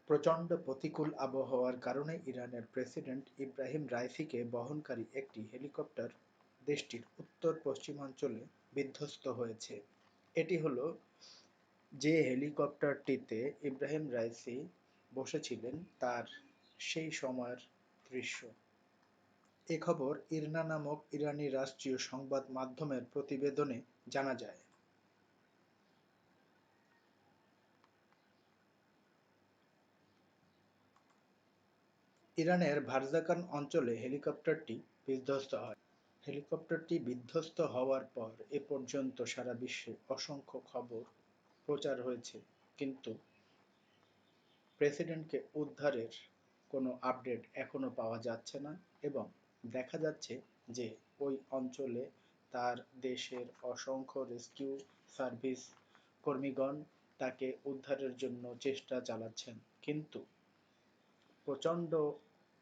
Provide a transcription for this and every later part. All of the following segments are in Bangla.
প্রচণ্ড প্রতিকূল আবহাওয়ার কারণে ইরানের প্রেসিডেন্ট ইব্রাহিম রাইসিকে বহনকারী একটি হেলিকপ্টার দেশটির উত্তর-পশ্চিমাঞ্চলে বিধ্বস্ত হয়েছে। এটি হলো যে হেলিকপ্টারটিতে ইব্রাহিম রাইসি বসেছিলেন তার সেই সময়ের দৃশ্য। এ খবর ইরনা নামক ইরানি রাষ্ট্রীয় সংবাদ মাধ্যমের প্রতিবেদনে জানা যায়। ইরানের ভারজাকান অঞ্চলে হেলিকপ্টারটি বিধ্বস্ত হয়। হেলিকপ্টারটি বিধ্বস্ত হওয়ার পর এ পর্যন্ত সারা বিশ্বে অসংখ্য খবর প্রচার হয়েছে, কিন্তু প্রেসিডেন্টকে উদ্ধারের কোনো আপডেট এখনো পাওয়া যাচ্ছে না এবং দেখা যাচ্ছে যে ওই অঞ্চলে তার দেশের অসংখ্য রেস্কিউ সার্ভিস কর্মীগণ তাকে উদ্ধারের জন্য চেষ্টা চালাচ্ছেন, কিন্তু প্রচণ্ড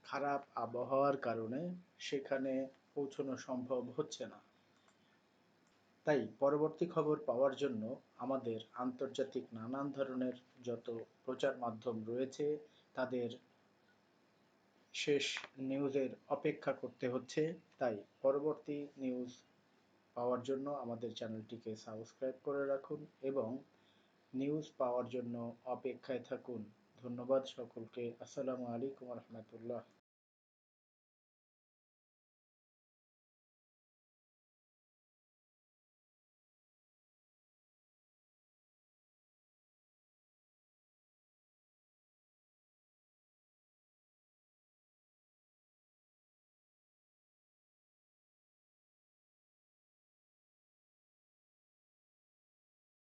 খারাপ আবহাওয়ার কারণে সেখানে পৌঁছানো সম্ভব হচ্ছে না। তাই পরবর্তী খবর পাওয়ার জন্য আমাদের আন্তর্জাতিক নানান ধরনের যত প্রচার মাধ্যম রয়েছে তাদের শেষ নিউজের অপেক্ষা করতে হচ্ছে। তাই পরবর্তী নিউজ পাওয়ার জন্য আমাদের চ্যানেলটিকে সাবস্ক্রাইব করে রাখুন এবং নিউজ পাওয়ার জন্য অপেক্ষায় থাকুন। ধন্যবাদ সকলকে। আসসালামু আলাইকুম রহমতুল্লাহ।